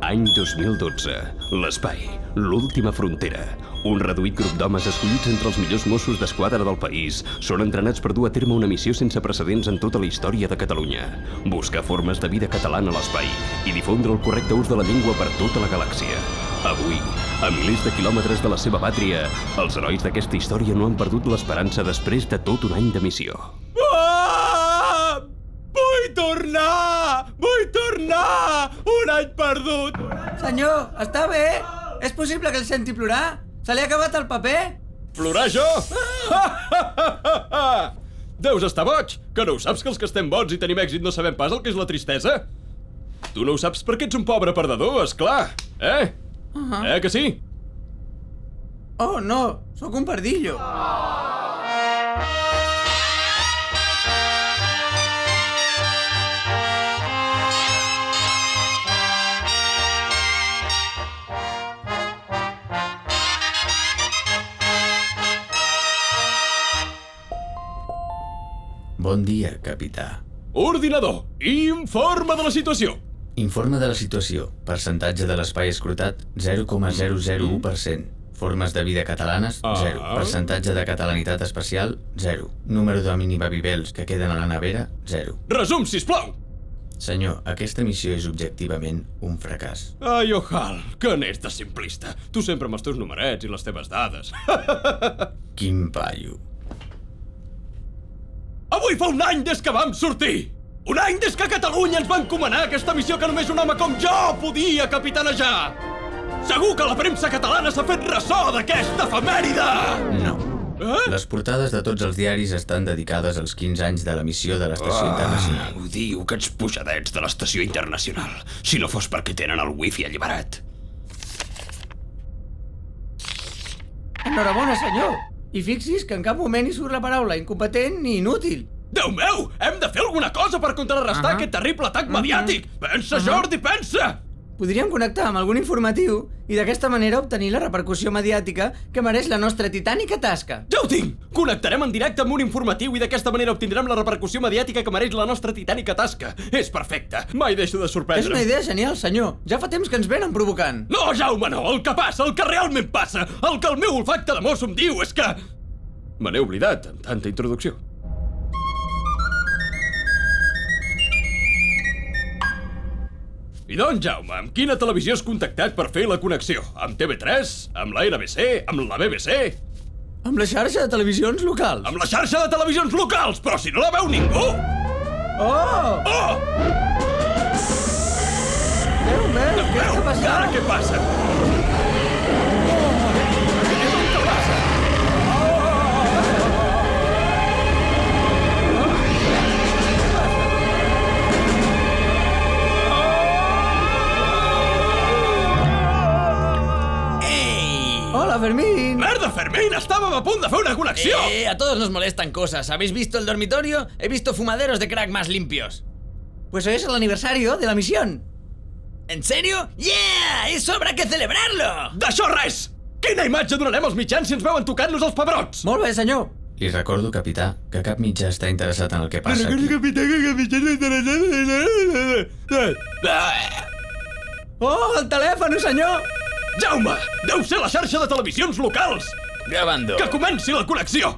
Any 2012. L'espai, l'última frontera. Un reduït grup d'homes escollits entre els millors Mossos d'Esquadra del país són entrenats per dur a terme una missió sense precedents en tota la història de Catalunya. Buscar formes de vida catalana a l'espai i difondre el correcte ús de la llengua per tota la galàxia. Avui, a milers de quilòmetres de la seva pàtria, els herois d'aquesta història no han perdut l'esperança després de tot un any de missió. Ah! Vull tornar! Vull tornar! Un any perdut! Senyor, està bé? És possible que el senti plorar? Se li ha acabat el paper? Plorar jo? Deus estar boig! Que no ho saps que els que estem bons i tenim èxit no sabem pas el que és la tristesa? Tu no ho saps perquè ets un pobre perdedor, esclar! Que sí? Oh, no, sóc un pardillo. Bon dia, capità. Ordinador, informa de la situació. Informe de la situació. Percentatge de l'espai escrutat, 0,001%. Formes de vida catalanes, 0. Percentatge de catalanitat especial, 0. Número de minibabibels que queden a la nevera, 0. Resum, sisplau! Senyor, aquesta missió és objectivament un fracàs. Ai, Ojal, que n'és de simplista. Tu sempre amb els teus numerets i les teves dades. Quin paio. Avui fa un any des que vam sortir! Un any des que Catalunya ens va encomanar aquesta missió que només un home com jo podia capitanejar! Segur que la premsa catalana s'ha fet ressò d'aquesta efemèride! No. Les portades de tots els diaris estan dedicades als 15 anys de la missió de l'Estació Internacional. Ho diu, aquests pujadets de l'Estació Internacional. Si no fos perquè tenen el wifi alliberat. Enhorabona, senyor. I fixi's que en cap moment hi surt la paraula incompetent ni inútil. Déu meu! Hem de fer alguna cosa per contrarrestar aquest terrible atac mediàtic! Pensa, Jordi, pensa! Podríem connectar amb algun informatiu i d'aquesta manera obtenir la repercussió mediàtica que mereix la nostra titànica tasca. Ja ho tinc! Connectarem en directe amb un informatiu i d'aquesta manera obtindrem la repercussió mediàtica que mereix la nostra titànica tasca. És perfecte! Mai deixo de sorprendre. És una idea genial, senyor. Ja fa temps que ens venen provocant. No, Jaume, no! El que passa, el que realment passa, el que el meu olfacte de mosso em diu és que... Me n'he oblidat amb tanta introducció. I doncs, Jaume, amb quina televisió has contactat per fer la connexió? Amb TV3? Amb la NBC? Amb la BBC? Amb la xarxa de televisions locals. Amb la xarxa de televisions locals? Però si no la veu ningú! Oh! Oh! Déu meu, què està passant? I ara què passa? Hola, Fermín. ¡Merda, Fermín! ¡Estábamos a punto de hacer una conexión! A todos nos molestan cosas. ¿Habéis visto el dormitorio? He visto fumaderos de crack más limpios. Pues hoy es el aniversario de la misión. ¿En serio? ¡Yeah! ¡Eso habrá que celebrarlo! D'això res! Quina imatge donarem als mitjans si ens veuen tocant-nos els pebrots? Molt bé, senyor. Li recordo, capità, que cap mitjà està interessat en el que passa aquí. Capità, que cap mitjà està interessat. Oh, el telèfon, senyor! Jaume, deu ser la xarxa de televisions locals! Grabando. Que comenci la connexió!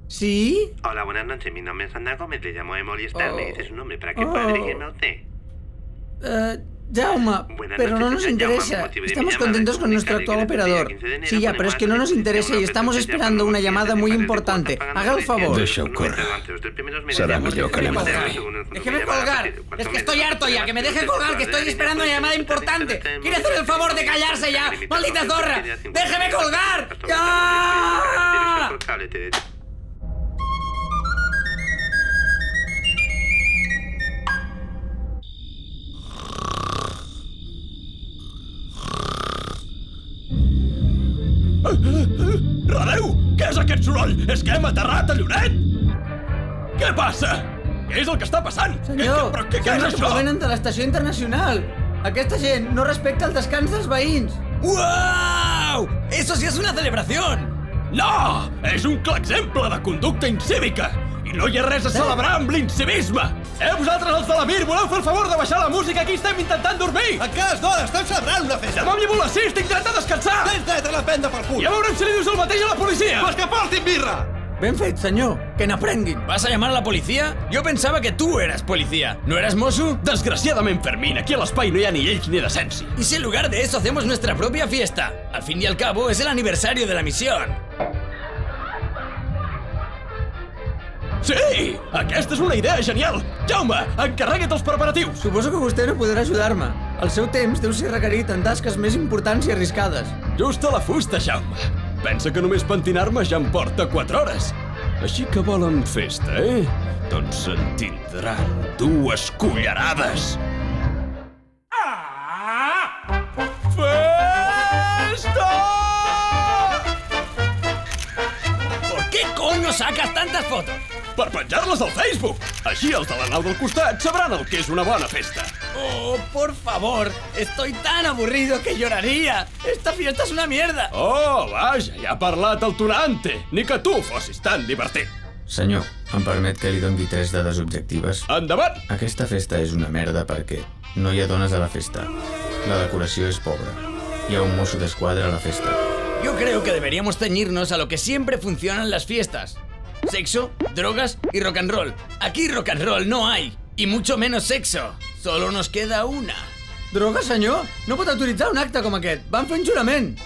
¿Sí? Hola, buenas noches. Mi nombre es Sandra Gómez. Le llamo de Movistar. ¿Me dice su nombre para que Oh. pueda dirigirme a usted? Jaume, Buenas pero no noches, nos Jaume. interesa. Motivo de mi Estamos llamada contentos es con nuestro comunicarle actual que desde el operador. 15 de enero Sí, ya, por pero es que no más nos de interesa y 21 estamos presencia esperando por una los llamada clientes muy de más de importante. 4 Haga el favor. Deixa-ho córrer. Serà millor que anem a dormir. Déjeme colgar. Es que estoy harto ya. Que me deje colgar, que estoy esperando una llamada importante. ¿Quiere hacer el favor de callarse ya? ¡Maldita zorra! ¡Déjeme colgar! ¡Ya! Radeu! Què és aquest soroll? És que hem aterrat a Lloret? Què passa? Què és el que està passant? Senyor, Què és sembla que això? provenen de l'estació internacional. Aquesta gent no respecta el descans dels veïns. ¡Wow! ¡Eso sí es una celebración! No! És un clar exemple de conducta incívica! I no hi ha res a celebrar amb l'incivisme! Vosaltres, els de la Mir, voleu fer el favor de baixar la música? Aquí estem intentant dormir! En cas d'hora, estem celebrant una festa! Demà m'hi voler 6, tinc dret a descansar! Tens dret a la prenda pel cul! Ja veurem si li dius el mateix a la policia! Pues que portin birra! Ben fet, senyor. Que n'aprenguin. ¿Vas a llamar a la policía? Yo pensaba que tú eras policía. ¿No eras Mosu? Desgraciadament, Fermín, aquí a l'espai no hi ha ni lleis ni decència. Y si en lugar de eso hacemos nuestra propia fiesta? Al fin y al cabo, es el aniversario de la misión. Sí! Aquesta és una idea genial! Jaume, encarrega't els preparatius! Suposo que vostè no podrà ajudar-me. El seu temps deu ser requerit en tasques més importants i arriscades. Just a la fusta, Jaume. Pensa que només pentinar-me ja em porta 4 hores. Així que volen festa, eh? Doncs en tindran 2 cullerades. Festa! ¿Por qué coño sacas tantas fotos? Per penjar-les al Facebook! Així els de la nau del costat sabran el que és una bona festa. Oh, por favor, estoy tan aburrido que lloraría. Esta fiesta es una mierda. Oh, vaja, ja ha parlat el Tunante. Ni que tu fossis tan divertit. Senyor, em permet que li doni 3 dades objectives? Endavant! Aquesta festa és una merda perquè no hi ha dones a la festa. La decoració és pobra. Hi ha un mosso d'esquadra a la festa. Yo creo que deberíamos ceñirnos a lo que siempre funciona en las fiestas. Sexo, drogas y rock and roll. Aquí rock and roll no hay. Y mucho menos sexo. Solo nos queda una. Droga, senyor? No pot autoritzar un acte com aquest. Van fer un jurament.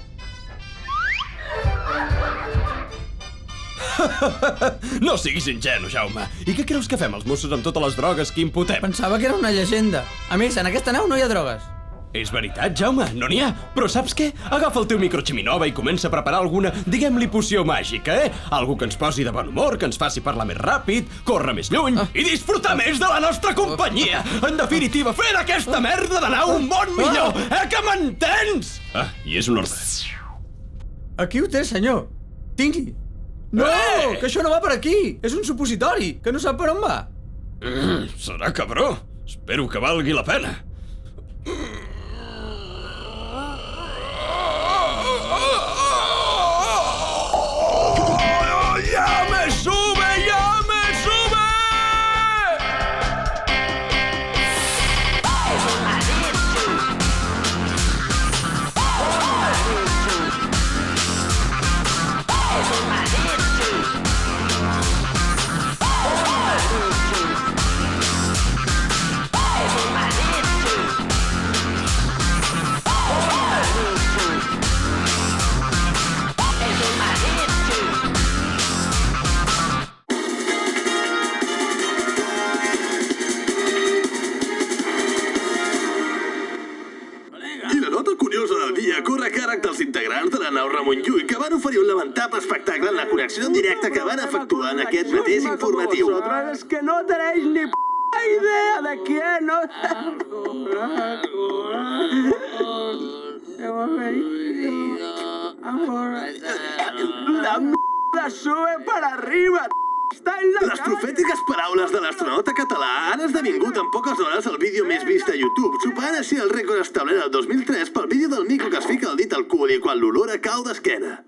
No siguis ingenu, Jaume. I què creus que fem els Mossos amb totes les drogues que imputem? Pensava que era una llegenda. A més, en aquesta nau no hi ha drogues. És veritat, Jaume, no n'hi ha. Però saps què? Agafa el teu microximinova i comença a preparar alguna, diguem-li, poció màgica, eh? Algo que ens posi de bon humor, que ens faci parlar més ràpid, córrer més lluny i disfrutar més de la nostra companyia. En definitiva, fer d'aquesta merda de nau un món millor, que m'entens? I és un ordre. Aquí ho té, senyor. Tingui. No, que això no va per aquí. És un supositori, que no sap per on va. Serà cabró. Espero que valgui la pena. ¡Ya me sube! ¡Ya me sube! Corre a càrrec dels integrants de la nau Ramon Llull, que van oferir un lamentable espectacle en la connexió en directe que van efectuar en aquest mateix informatiu. Vosotros es que no tenéis ni idea de quién, ¿no? La mierda sube para arriba. Les profètiques paraules de l'astronauta català han esdevingut en poques hores el vídeo més vist a YouTube, superant així el rècord establert el 2003 pel vídeo del mico que es fica el dit al cul i quan l'olora cau d'esquena.